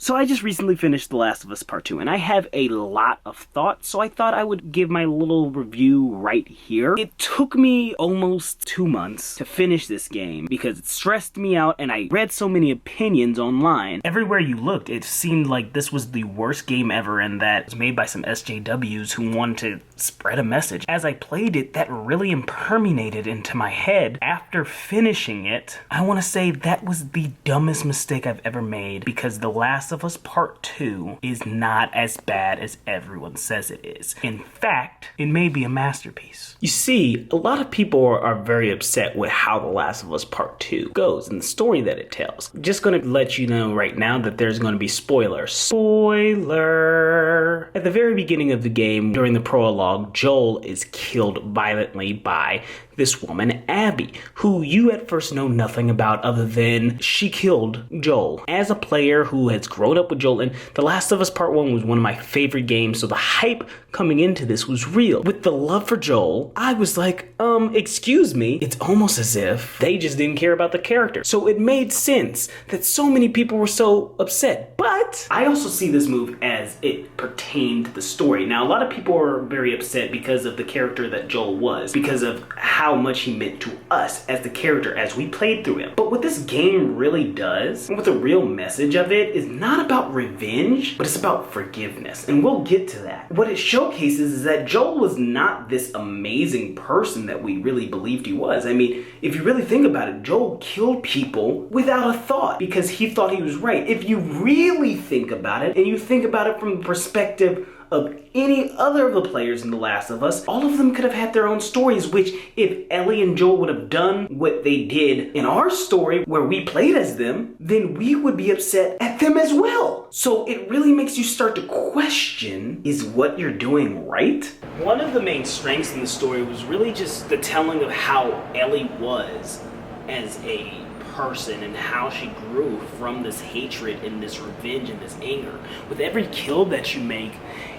So I just recently finished The Last of Us Part 2, and I have a lot of thoughts, so I thought I would give my little review right here. It took me almost 2 months to finish this game because it stressed me out and I read so many opinions online. Everywhere you looked, it seemed like this was the worst game ever and that it was made by some SJWs who wanted to spread a message. As I played it, that really impermeated into my head. After finishing it, I want to say that was the dumbest mistake I've ever made because The Last of Us Part 2 is not as bad as everyone says it is. In fact, it may be a masterpiece. You see, a lot of people are very upset with how The Last of Us Part 2 goes and the story that it tells. I'm just gonna let you know right now that there's gonna be spoilers. Spoiler! At the very beginning of the game, during the prologue, Joel is killed violently by this woman, Abby, who you at first know nothing about other than she killed Joel. As a player who has grown up with Joel, and The Last of Us Part 1 was one of my favorite games, so the hype coming into this was real. With the love for Joel, I was like, excuse me, it's almost as if they just didn't care about the character. So it made sense that so many people were so upset. But I also see this move as it pertained to the story. Now, a lot of people are very upset because of the character that Joel was, because of how much he meant to us as the character as we played through him. But what this game really does, and what the real message of it, is not about revenge, but it's about forgiveness. And we'll get to that. What it showcases is that Joel was not this amazing person that we really believed he was. I mean, if you really think about it, Joel killed people without a thought because he thought he was right. If you really think about it, and you think about it from the perspective of any other of the players in The Last of Us, all of them could have had their own stories, which if Ellie and Joel would have done what they did in our story where we played as them, then we would be upset at them as well. So it really makes you start to question, is what you're doing right? One of the main strengths in the story was really just the telling of how Ellie was as a person and how she grew from this hatred and this revenge and this anger. With every kill that you make,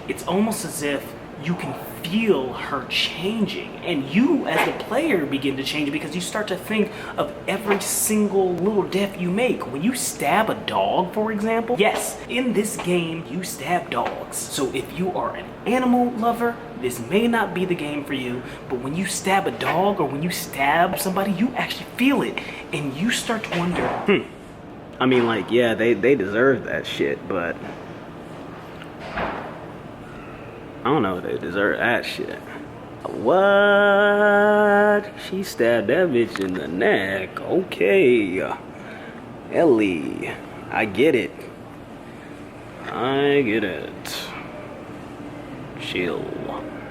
it's almost as if you can feel her changing, and you as the player begin to change because you start to think of every single little death you make. When you stab a dog, for example, yes, in this game you stab dogs. So if you are an animal lover, this may not be the game for you, but when you stab a dog or when you stab somebody, you actually feel it and you start to wonder, I mean, like, yeah, they deserve that shit, but I don't know if they deserve that shit. What? She stabbed that bitch in the neck. Okay. Ellie. I get it. I get it. Chill.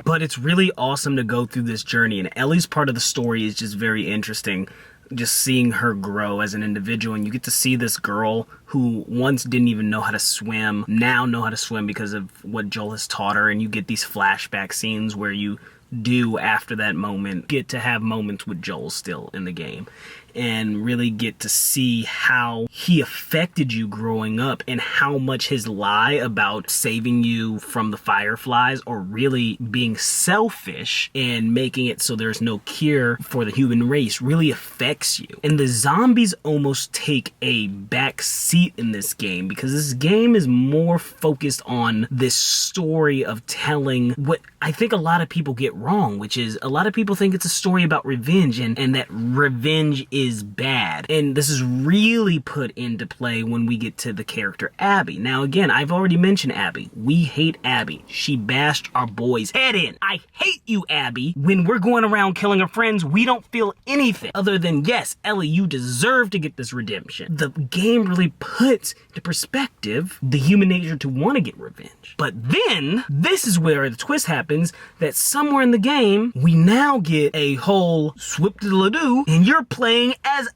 But it's really awesome to go through this journey, and Ellie's part of the story is just very interesting. Just seeing her grow as an individual, and you get to see this girl who once didn't even know how to swim, now know how to swim because of what Joel has taught her, and you get these flashback scenes where you do, after that moment, get to have moments with Joel still in the game and really get to see how he affected you growing up and how much his lie about saving you from the fireflies or really being selfish and making it so there's no cure for the human race really affects you. And the zombies almost take a back seat in this game because this game is more focused on this story of telling what I think a lot of people get wrong, which is a lot of people think it's a story about revenge and that revenge is bad. And this is really put into play when we get to the character Abby. Now again, I've already mentioned Abby. We hate Abby. She bashed our boy's head in. I hate you, Abby. When we're going around killing our friends, we don't feel anything other than, yes, Ellie, you deserve to get this redemption. The game really puts into perspective the human nature to want to get revenge. But then, this is where the twist happens, that somewhere in the game, we now get a whole swoop-de-la-doo, and you're playing as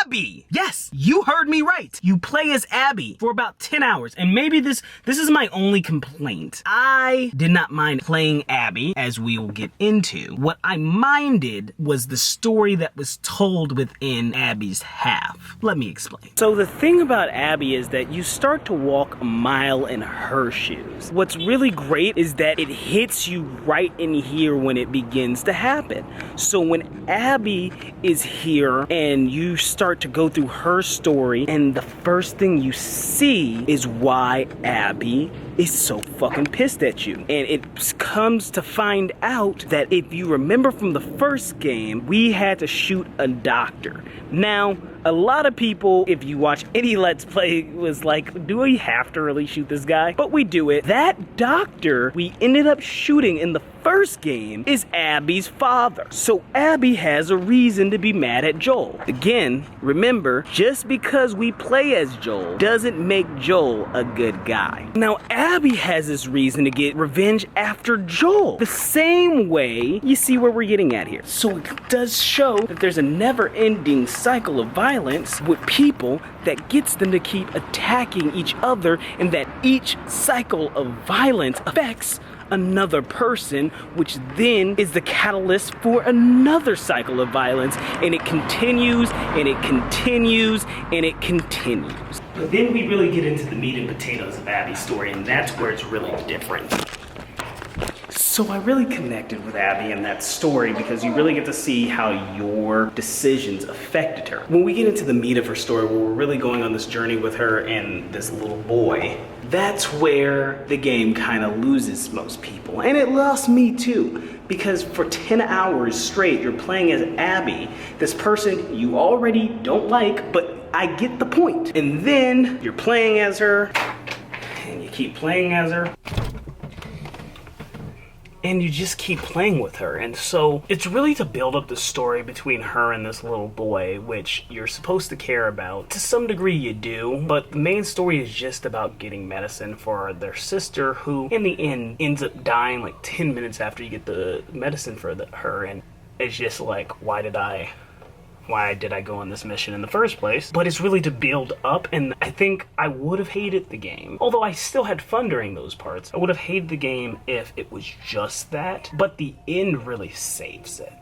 Abby. Yes, you heard me right. You play as Abby for about 10 hours. And maybe this is my only complaint. I did not mind playing Abby, as we will get into. What I minded was the story that was told within Abby's half. Let me explain. So the thing about Abby is that you start to walk a mile in her shoes. What's really great is that it hits you right in here when it begins to happen. So when Abby is here and you start start to go through her story, and the first thing you see is why Abby is so fucking pissed at you. And it comes to find out that if you remember from the first game, we had to shoot a doctor. Now, a lot of people, if you watch any Let's Play, was like, do we have to really shoot this guy? But we do it. That doctor we ended up shooting in the first game is Abby's father. So Abby has a reason to be mad at Joel. Again, remember, just because we play as Joel doesn't make Joel a good guy. Now, Abby has this reason to get revenge after Joel. The same way, you see where we're getting at here. So it does show that there's a never-ending cycle of violence with people that gets them to keep attacking each other, and that each cycle of violence affects another person, which then is the catalyst for another cycle of violence, and it continues and it continues and it continues. But then we really get into the meat and potatoes of Abby's story, and that's where it's really different. So I really connected with Abby in that story because you really get to see how your decisions affected her. When we get into the meat of her story, where we're really going on this journey with her and this little boy, that's where the game kind of loses most people. And it lost me too, because for 10 hours straight, you're playing as Abby, this person you already don't like, but I get the point. And then you're playing as her, and you keep playing as her, and you just keep playing with her. And so it's really to build up the story between her and this little boy, which you're supposed to care about. To some degree you do, but the main story is just about getting medicine for their sister, who in the end ends up dying like 10 minutes after you get the medicine for her. And it's just like, why did I go on this mission in the first place? But it's really to build up, and I think I would have hated the game. Although I still had fun during those parts, I would have hated the game if it was just that, but the end really saves it.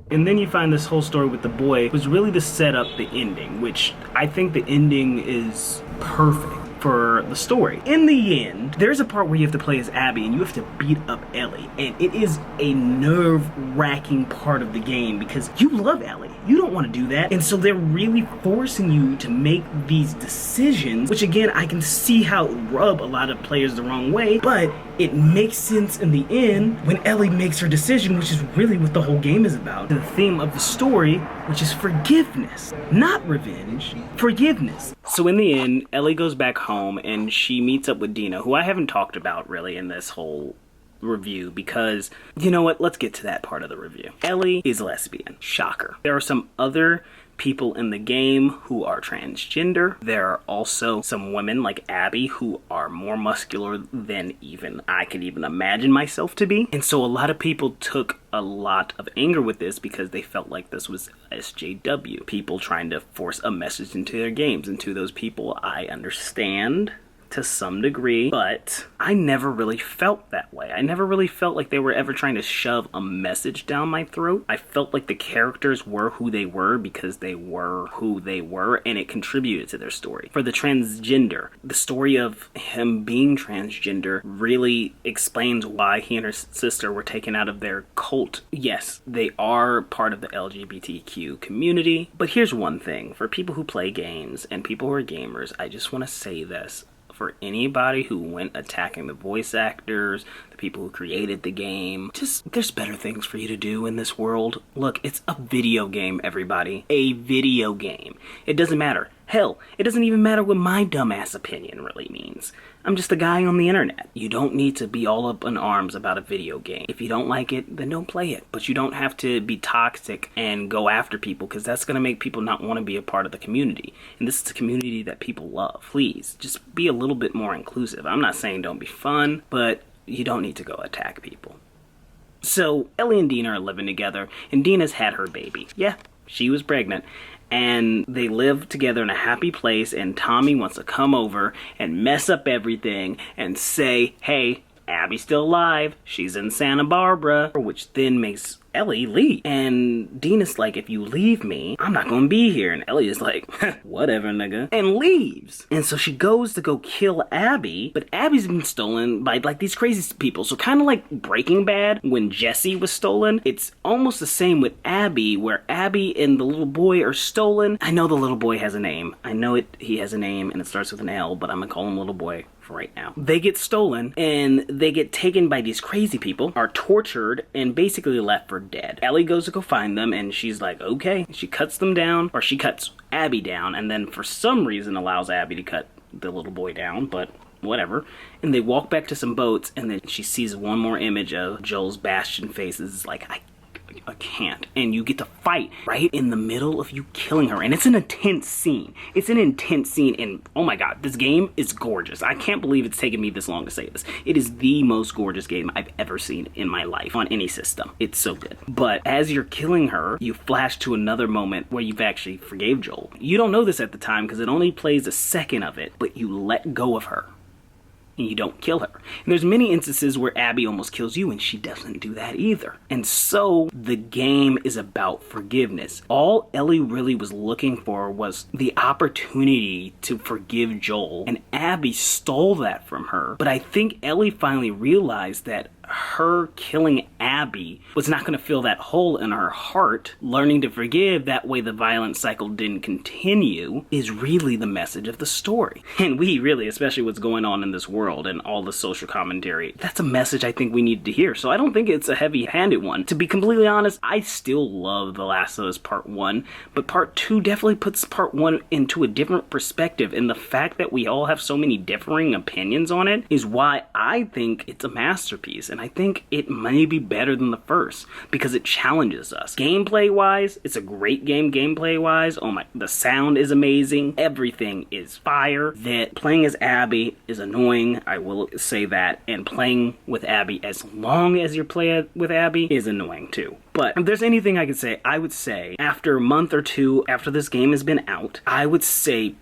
And then you find this whole story with the boy was really to set up the ending, which I think the ending is perfect for the story. In the end, there's a part where you have to play as Abby and you have to beat up Ellie, and it is a nerve-wracking part of the game because you love Ellie. You don't want to do that, and so they're really forcing you to make these decisions, which again, I can see how it would rub a lot of players the wrong way, but it makes sense in the end when Ellie makes her decision, which is really what the whole game is about. The theme of the story, which is forgiveness, not revenge, forgiveness. So in the end, Ellie goes back home and she meets up with Dina, who I haven't talked about really in this whole review because, you know what, let's get to that part of the review. Ellie is lesbian. Shocker. There are some other people in the game who are transgender. There are also some women like Abby who are more muscular than even I could even imagine myself to be. And so a lot of people took a lot of anger with this because they felt like this was SJW. People trying to force a message into their games. And to those people, I understand to some degree, but I never really felt that way. I never really felt like they were ever trying to shove a message down my throat. I felt like the characters were who they were because they were who they were, and it contributed to their story. For the transgender, the story of him being transgender really explains why he and her sister were taken out of their cult. Yes, they are part of the LGBTQ community, but here's one thing. For people who play games and people who are gamers, I just want to say this. For anybody who went attacking the voice actors, the people who created the game, just, there's better things for you to do in this world. Look, it's a video game, everybody. A video game. It doesn't matter. Hell, it doesn't even matter what my dumbass opinion really means. I'm just a guy on the internet. You don't need to be all up in arms about a video game. If you don't like it, then don't play it. But you don't have to be toxic and go after people, because that's going to make people not want to be a part of the community. And this is a community that people love. Please, just be a little bit more inclusive. I'm not saying don't be fun, but you don't need to go attack people. So, Ellie and Dina are living together, and Dina's had her baby. Yeah, she was pregnant. And they live together in a happy place, and Tommy wants to come over and mess up everything and say, hey, Abby's still alive. She's in Santa Barbara, which then makes Ellie leave. And Dean is like, if you leave me, I'm not gonna be here. And Ellie is like, whatever, nigga, and leaves. And so she goes to go kill Abby, but Abby's been stolen by like these crazy people. So kind of like Breaking Bad when Jesse was stolen. It's almost the same with Abby, where Abby and the little boy are stolen. I know the little boy has a name. I know he has a name and it starts with an L, but I'm gonna call him little boy for right now. They get stolen and they get taken by these crazy people, are tortured, and basically left for dead. Ellie goes to go find them and she's like, okay. She cuts them down, or she cuts Abby down, and then for some reason allows Abby to cut the little boy down, but whatever. And they walk back to some boats, and then she sees one more image of Joel's Bastion faces. It's like, I can't. And you get to fight right in the middle of you killing her. And it's an intense scene. It's an intense scene. And oh my god, this game is gorgeous. I can't believe it's taken me this long to say this. It is the most gorgeous game I've ever seen in my life on any system. It's so good. But as you're killing her, you flash to another moment where you've actually forgave Joel. You don't know this at the time because it only plays a second of it, but you let go of her. And you don't kill her. And there's many instances where Abby almost kills you and she doesn't do that either. And so the game is about forgiveness. All Ellie really was looking for was the opportunity to forgive Joel, and Abby stole that from her. But I think Ellie finally realized that her killing Abby was not going to fill that hole in her heart. Learning to forgive, that way the violent cycle didn't continue, is really the message of the story. And we really, especially what's going on in this world and all the social commentary, that's a message I think we need to hear. So I don't think it's a heavy-handed one. To be completely honest, I still love The Last of Us Part 1, but Part 2 definitely puts Part 1 into a different perspective, and the fact that we all have so many differing opinions on it is why I think it's a masterpiece. And I think it may be better than the first because it challenges us. Gameplay-wise, it's a great game gameplay-wise. Oh my, the sound is amazing. Everything is fire. That playing as Abby is annoying, I will say that, and playing with Abby as long as you're playing with Abby is annoying too. But if there's anything I could say, I would say after a month or two after this game has been out, I would say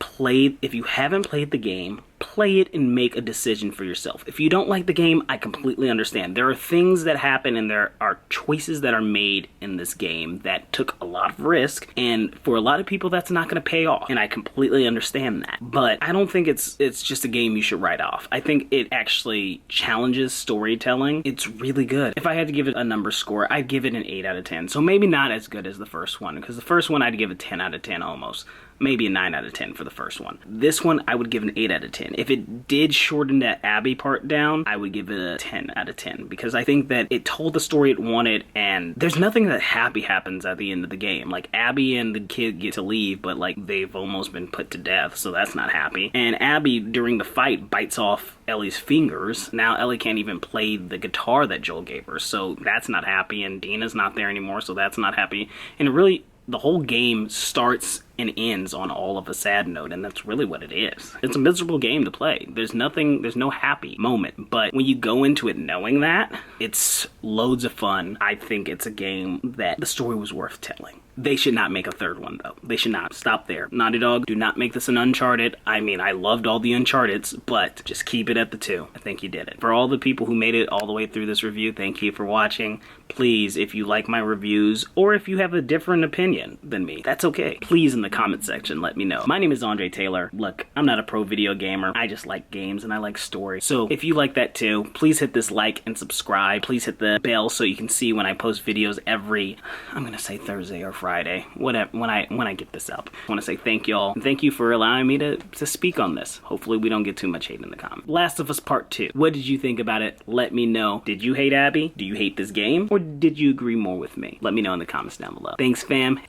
if you haven't played the game, play it and make a decision for yourself. If you don't like the game, I completely understand. There are things that happen and there are choices that are made in this game that took a lot of risk, and for a lot of people that's not going to pay off, and I completely understand that. But I don't think it's just a game you should write off. I think it actually challenges storytelling. It's really good. If I had to give it a number score, I'd give it an 8 out of 10. So maybe not as good as the first one, because the first one I'd give a 10 out of 10 almost. Maybe a 9 out of 10 for the first one. This one, I would give an 8 out of 10. If it did shorten that Abby part down, I would give it a 10 out of 10. Because I think that it told the story it wanted, and there's nothing that happy happens at the end of the game. Like, Abby and the kid get to leave, but, like, they've almost been put to death, so that's not happy. And Abby, during the fight, bites off Ellie's fingers. Now Ellie can't even play the guitar that Joel gave her, so that's not happy. And Dina's not there anymore, so that's not happy. And really, the whole game starts and ends on all of a sad note, and that's really what it is. It's a miserable game to play. There's no happy moment, but when you go into it knowing that, it's loads of fun. I think it's a game that the story was worth telling. They should not make a third one, though. They should not. Stop there. Naughty Dog, do not make this an Uncharted. I mean, I loved all the Uncharteds, but just keep it at the 2. I think you did it. For all the people who made it all the way through this review, thank you for watching. Please, if you like my reviews, or if you have a different opinion than me, that's okay. Please, in the comment section, let me know. My name is Andre Taylor. Look, I'm not a pro video gamer. I just like games and I like stories. So if you like that too, please hit this like and subscribe. Please hit the bell so you can see when I post videos every, I'm gonna say Thursday or Friday, whatever, when I get this up. I want to say thank y'all, and thank you for allowing me to speak on this. Hopefully we don't get too much hate in the comments. Last of Us Part 2. What did you think about it? Let me know. Did you hate Abby? Do you hate this game? Or did you agree more with me? Let me know in the comments down below. Thanks, fam.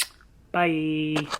Bye.